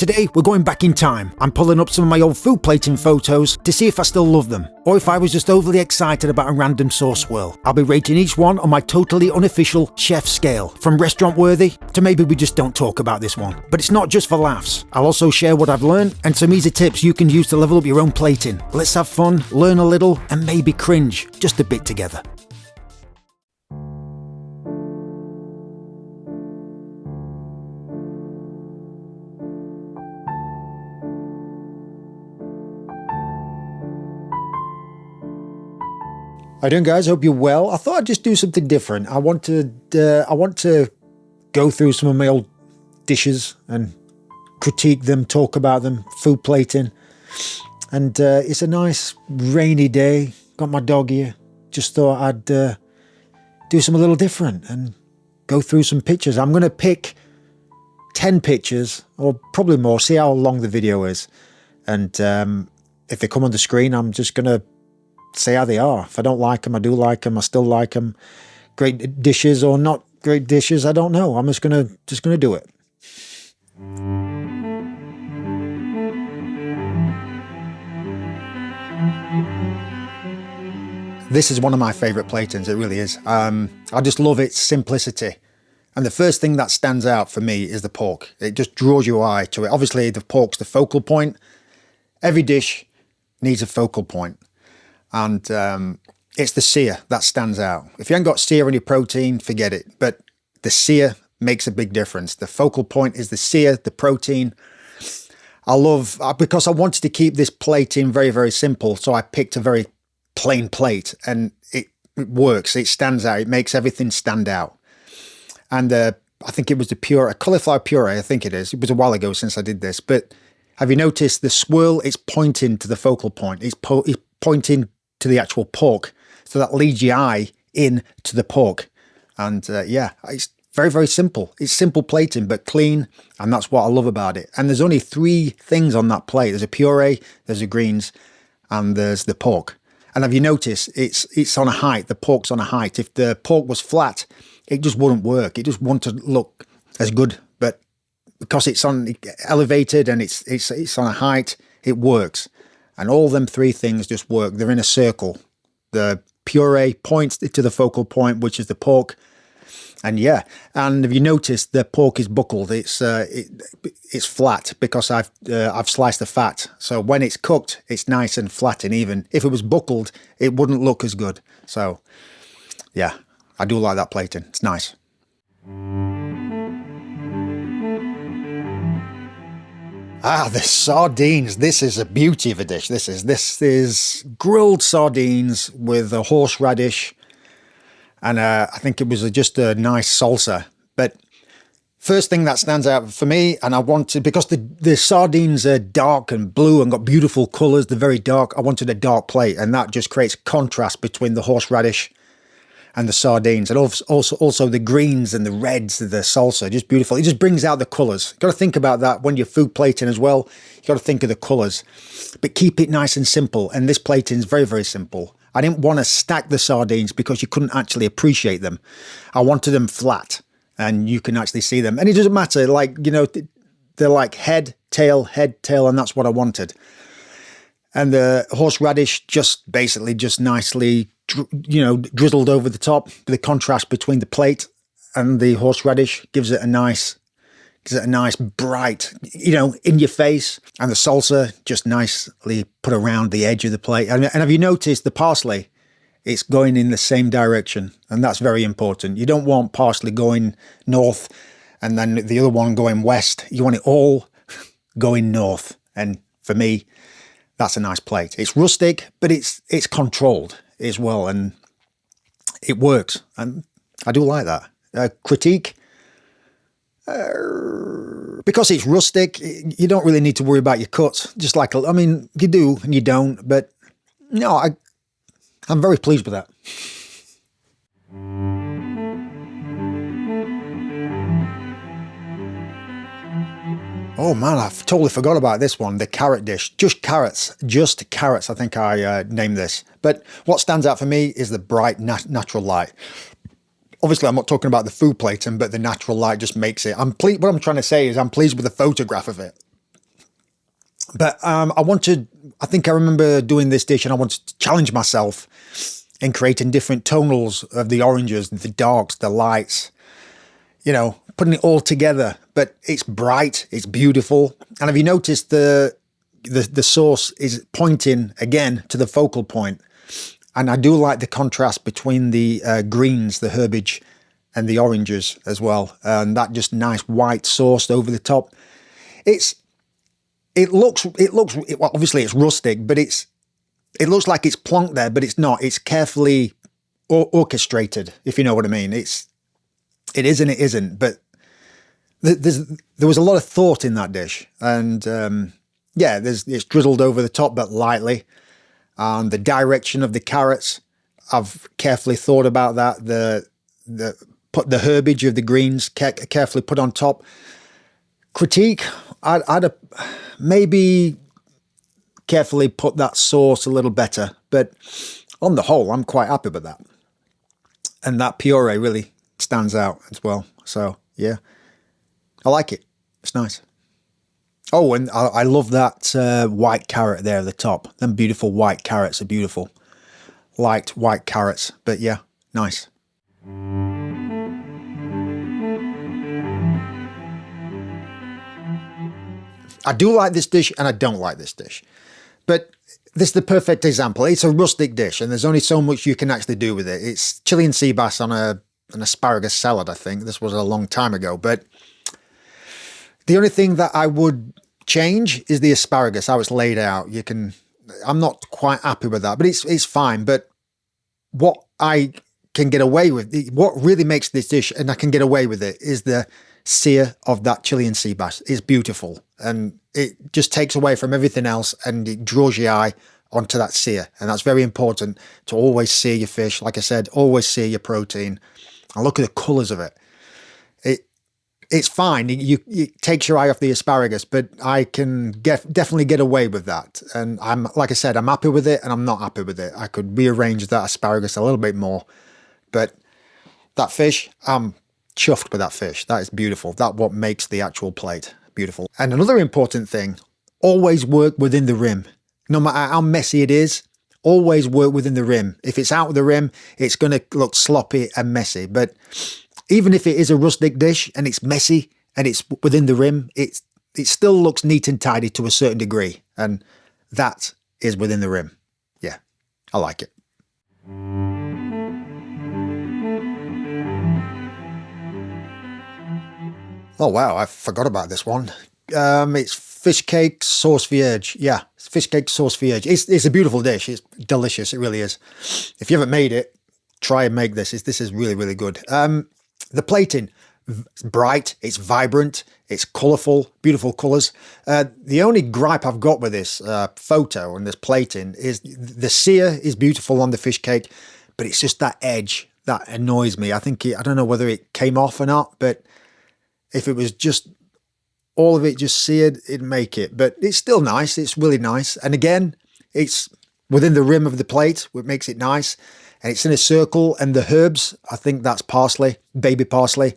Today, we're going back in time. I'm pulling up some of my old food plating photos to see if I still love them, or if I was just overly excited about a random sauce swirl. I'll be rating each one on my totally unofficial chef scale, from restaurant worthy to maybe we just don't talk about this one. But it's not just for laughs. I'll also share what I've learned and some easy tips you can use to level up your own plating. Let's have fun, learn a little, and maybe cringe just a bit together. How you doing, guys? Hope you're well. I thought I'd just do something different. I want to go through some of my old dishes and critique them, talk about them, food plating. And it's a nice rainy day. Got my dog here. Just thought I'd do something a little different and go through some pictures. I'm going to pick 10 pictures, or probably more, see how long the video is. And if they come on the screen, I'm just going to say how they are. If I don't like them, I do like them. I still like them. Great dishes or not great dishes, I don't know. I'm just gonna do it. This is one of my favorite platings. It really is. I just love its simplicity. And the first thing that stands out for me is the pork. It just draws your eye to it. Obviously, the pork's the focal point. Every dish needs a focal point. And it's the sear that stands out. If you haven't got sear in your protein, forget it. But the sear makes a big difference. The focal point is the sear, the protein. Because I wanted to keep this plating very, very simple, so I picked a very plain plate, and it works. It stands out. It makes everything stand out. And I think it was the cauliflower puree, I think it is. It was a while ago since I did this. But have you noticed the swirl? It's pointing to the focal point. It's pointing to the actual pork, so that leads your eye in to the pork. And yeah, it's very, very simple. It's simple plating, but clean, and that's what I love about it. And there's only 3 things on that plate. There's a puree, there's the greens, and there's the pork. And have you noticed, it's on a height, the pork's on a height. If the pork was flat, it just wouldn't work. It just wouldn't look as good, but because it's elevated and it's on a height, it works. And all them 3 things just work. They're in a circle. The puree points to the focal point, which is the pork. And yeah, and if you notice, the pork is buckled. It's flat because I've sliced the fat. So when it's cooked, it's nice and flat and even. If it was buckled, it wouldn't look as good. So yeah, I do like that plating. It's nice. The sardines. This is a beauty of a dish. This is grilled sardines with a horseradish, and I think it was just a nice salsa. But first thing that stands out for me, and I wanted, because the sardines are dark and blue and got beautiful colours, they're very dark, I wanted a dark plate, and that just creates contrast between the horseradish and the sardines, and also the greens and the reds, the salsa, just beautiful. It just brings out the colours. You've got to think about that when you're food plating as well. You've got to think of the colours, but keep it nice and simple. And this plating is very, very simple. I didn't want to stack the sardines because you couldn't actually appreciate them. I wanted them flat, and you can actually see them. And it doesn't matter, like, you know, they're like head, tail, and that's what I wanted. And the horseradish just basically just nicely, you know, drizzled over the top. The contrast between the plate and the horseradish gives it a nice bright, you know, in your face. And the salsa just nicely put around the edge of the plate. And have you noticed the parsley? It's going in the same direction, and that's very important. You don't want parsley going north and then the other one going west. You want it all going north. And for me, that's a nice plate. It's rustic, but it's controlled as well, and it works. And I do like that. Critique, because it's rustic, you don't really need to worry about your cuts. Just like, I mean, you do and you don't, but no, I'm very pleased with that. Oh man, I've totally forgot about this one, the carrot dish. Just carrots, I think I named this. But what stands out for me is the bright natural light. Obviously, I'm not talking about the food plating, but the natural light just makes it. What I'm trying to say is I'm pleased with the photograph of it. But I think I remember doing this dish and I wanted to challenge myself in creating different tonals of the oranges, the darks, the lights, you know, putting it all together. But it's bright, it's beautiful. And have you noticed the sauce is pointing again to the focal point? And I do like the contrast between the greens, the herbage, and the oranges as well. And that just nice white sauce over the top. It looks well, obviously it's rustic, but it looks like it's plonked there, but it's not. It's carefully orchestrated, if you know what I mean. It is and it isn't, but there was a lot of thought in that dish. And yeah, it's drizzled over the top, but lightly. And the direction of the carrots, I've carefully thought about that. Put the herbage of the greens carefully put on top. Critique, I'd maybe carefully put that sauce a little better, but on the whole, I'm quite happy with that. And that puree really stands out as well. So yeah, I like it. It's nice. Oh, and I love that white carrot there at the top. Them beautiful white carrots are beautiful. Light white carrots, but yeah, nice. I do like this dish and I don't like this dish. But this is the perfect example. It's a rustic dish and there's only so much you can actually do with it. It's Chilean sea bass on an asparagus salad, I think. This was a long time ago. But the only thing that I would change is the asparagus, how it's laid out. I'm not quite happy with that, but it's fine. But what I can get away with, what really makes this dish, and I can get away with it, is the sear of that Chilean sea bass. It's beautiful and it just takes away from everything else and it draws your eye onto that sear. And that's very important, to always sear your fish. Like I said, always sear your protein. And look at the colours of it. It's fine. It takes your eye off the asparagus, but I can definitely get away with that. And like I said, I'm happy with it and I'm not happy with it. I could rearrange that asparagus a little bit more, but that fish, I'm chuffed with that fish. That is beautiful. That's what makes the actual plate beautiful. And another important thing, always work within the rim. No matter how messy it is, always work within the rim. If it's out of the rim, it's going to look sloppy and messy. But even if it is a rustic dish and it's messy and it's within the rim, it still looks neat and tidy to a certain degree. And that is within the rim. Yeah, I like it. Oh, wow, I forgot about this one. It's fish cake sauce vierge. Yeah, it's fish cake sauce vierge. It's a beautiful dish. It's delicious. It really is. If you haven't made it, try and make this. This is really, really good. The plating, it's bright, it's vibrant, it's colourful, beautiful colours. The only gripe I've got with this photo and this plating is the sear is beautiful on the fish cake, but it's just that edge that annoys me. I don't know whether it came off or not, but if it was just all of it just seared, it'd make it. But it's still nice. It's really nice. And again, it's within the rim of the plate, which makes it nice. And it's in a circle. And the herbs, I think that's parsley, baby parsley.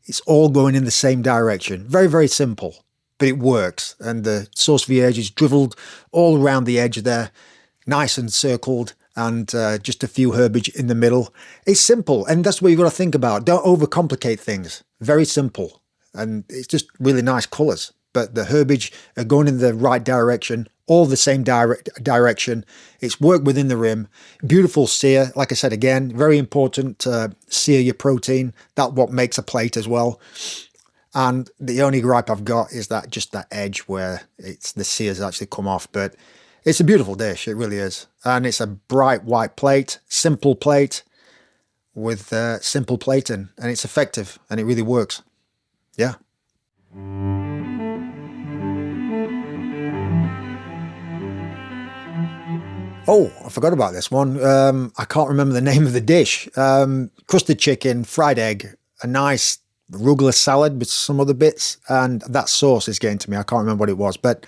It's all going in the same direction. Very, very simple, but it works. And the sauce vierge is dribbled all around the edge there, nice and circled. And just a few herbage in the middle. It's simple. And that's what you've got to think about. Don't overcomplicate things. Very simple. And it's just really nice colours. But the herbage are going in the right direction, all the same direction. It's worked within the rim. Beautiful sear. Like I said, again, very important to sear your protein. That's what makes a plate as well. And the only gripe I've got is that just that edge where the sears actually come off. But it's a beautiful dish. It really is. And it's a bright white plate, simple plate with simple plating. And it's effective and it really works. Yeah. Oh, I forgot about this one. I can't remember the name of the dish. Crusted chicken, fried egg, a nice arugula salad with some other bits. And that sauce is getting to me. I can't remember what it was. But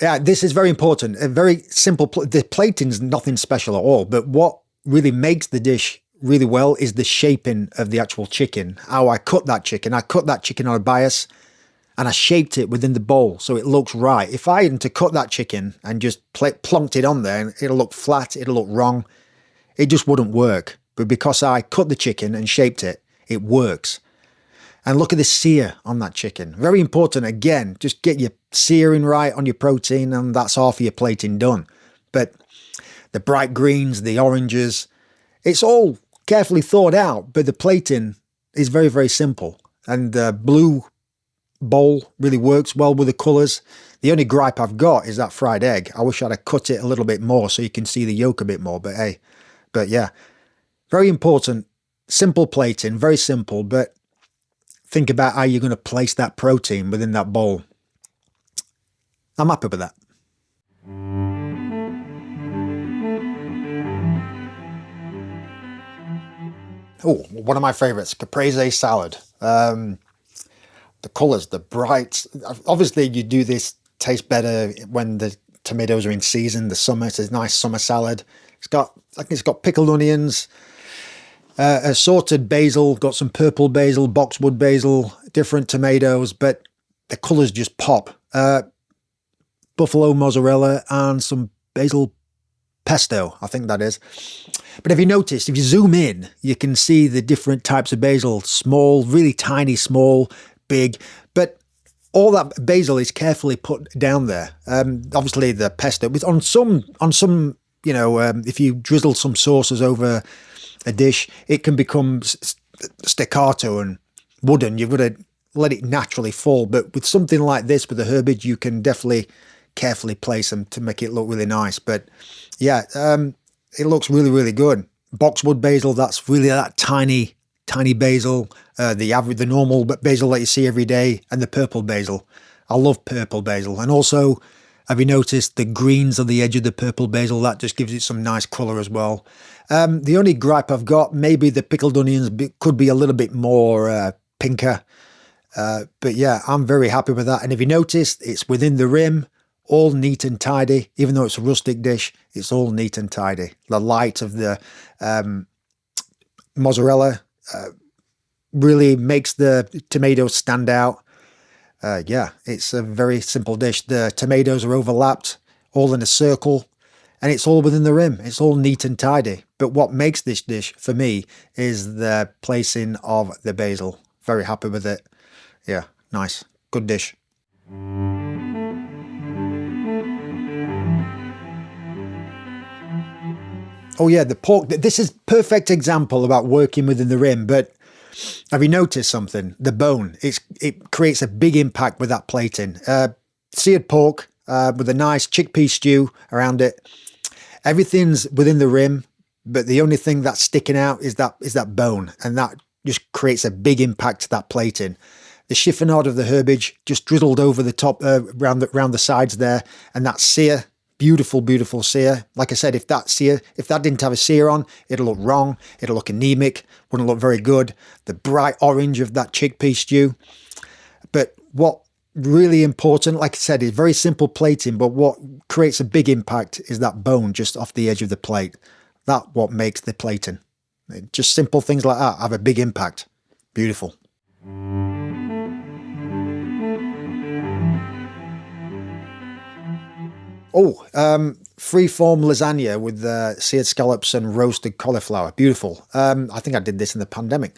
yeah, this is very important. A very simple. The plating is nothing special at all. But what really makes the dish really well is the shaping of the actual chicken. How I cut that chicken. I cut that chicken on a bias and I shaped it within the bowl so it looks right. If I hadn't to cut that chicken and just plonked it on there, it'll look flat, it'll look wrong. It just wouldn't work. But because I cut the chicken and shaped it, it works. And look at the sear on that chicken. Very important, again, just get your searing right on your protein and that's half of your plating done. But the bright greens, the oranges, it's all carefully thought out, but the plating is very, very simple. And the blue bowl really works well with the colours. The only gripe I've got is that fried egg. I wish I'd have cut it a little bit more so you can see the yolk a bit more, but hey. But yeah, very important, simple plating, very simple, but think about how you're going to place that protein within that bowl. I'm happy with that. Oh, one of my favourites, Caprese Salad. The colours, the bright. Obviously, you do this taste better when the tomatoes are in season, the summer. It's a nice summer salad. I think it's got pickled onions, assorted basil, got some purple basil, boxwood basil, different tomatoes, but the colours just pop. Buffalo mozzarella and some basil pesto, I think that is. But if you notice, if you zoom in, you can see the different types of basil, small, really tiny, small, big, but all that basil is carefully put down there. Obviously the pesto, on some, you know, if you drizzle some sauces over a dish, it can become staccato and wooden. You've got to let it naturally fall. But with something like this, with the herbage, you can definitely carefully place them to make it look really nice. But yeah, it looks really, really good. Boxwood basil, that's really that tiny basil, the normal basil that you see every day, and the purple basil. I love purple basil. And also, have you noticed the greens on the edge of the purple basil? That just gives it some nice colour as well. The only gripe I've got, maybe the pickled onions could be a little bit more pinker. But yeah, I'm very happy with that. And if you notice, it's within the rim, all neat and tidy. Even though it's a rustic dish, it's all neat and tidy. The light of the mozzarella really makes the tomatoes stand out. Yeah, it's a very simple dish. The tomatoes are overlapped, all in a circle, and it's all within the rim. It's all neat and tidy. But what makes this dish, for me, is the placing of the basil. Very happy with it. Yeah, nice. Good dish. Oh yeah, the pork. This is perfect example about working within the rim, but have you noticed something? The bone, it creates a big impact with that plating. Seared pork with a nice chickpea stew around it. Everything's within the rim, but the only thing that's sticking out is that bone, and that just creates a big impact to that plating. The chiffonade of the herbage just drizzled over the top, around the sides there, and that sear. Beautiful, beautiful sear. Like I said, if that didn't have a sear on, it'll look wrong. It'll look anemic. Wouldn't look very good. The bright orange of that chickpea stew. But what really important, like I said, is very simple plating. But what creates a big impact is that bone just off the edge of the plate. That's what makes the plating. Just simple things like that have a big impact. Beautiful. Oh, freeform lasagna with seared scallops and roasted cauliflower. Beautiful. I think I did this in the pandemic.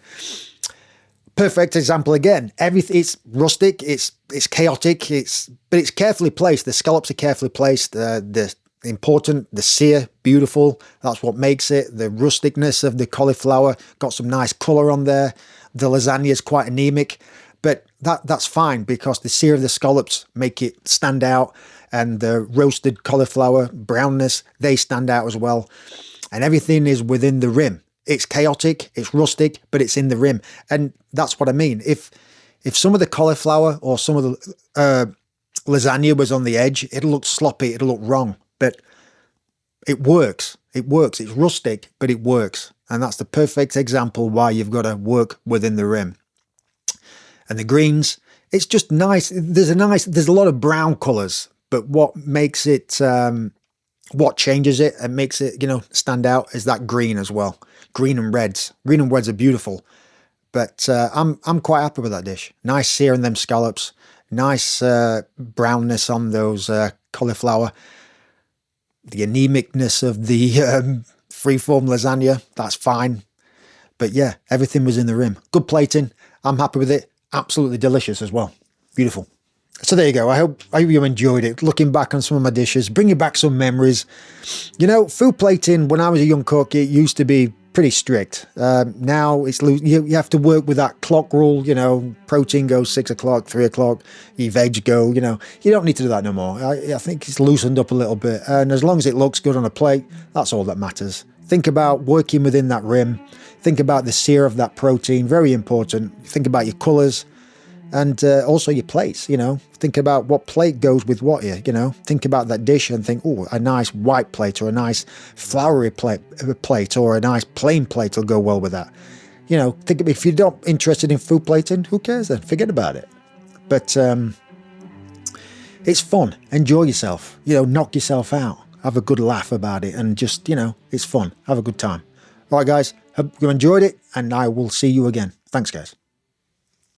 Perfect example again. Everything, it's rustic, it's chaotic, but it's carefully placed. The scallops are carefully placed. The sear, beautiful. That's what makes it. The rusticness of the cauliflower, got some nice colour on there. The lasagna is quite anemic, but that's fine because the sear of the scallops make it stand out. And the roasted cauliflower, brownness, they stand out as well. And everything is within the rim. It's chaotic, it's rustic, but it's in the rim. And that's what I mean. If some of the cauliflower or some of the lasagna was on the edge, it'll look sloppy, it'll look wrong. But it works. It works. It's rustic, but it works. And that's the perfect example why you've got to work within the rim. And the greens, it's just nice. There's a lot of brown colours. But what makes it, what changes it and makes it, stand out is that green as well. Green and reds. Green and reds are beautiful. But I'm quite happy with that dish. Nice sear in them scallops. Nice brownness on those cauliflower. The anemicness of the freeform lasagna, that's fine. But yeah, everything was in the rim. Good plating. I'm happy with it. Absolutely delicious as well. Beautiful. So there you go. I hope you enjoyed it. Looking back on some of my dishes, bringing back some memories. You know, food plating, when I was a young cook, it used to be pretty strict. Now it's you have to work with that clock rule. You know, protein goes 6 o'clock, 3 o'clock, your veg go. You know, you don't need to do that no more. I think it's loosened up a little bit, and as long as it looks good on a plate, that's all that matters. Think about working within that rim. Think about the sear of that protein. Very important. Think about your colours. And also your plates, you know, think about what plate goes with what, you know, think about that dish and think, oh, a nice white plate or a nice floury plate or a nice plain plate will go well with that. You know, think if you're not interested in food plating, who cares then? Forget about it. But it's fun. Enjoy yourself, you know, knock yourself out. Have a good laugh about it and just, you know, it's fun. Have a good time. All right, guys, hope you enjoyed it and I will see you again. Thanks, guys.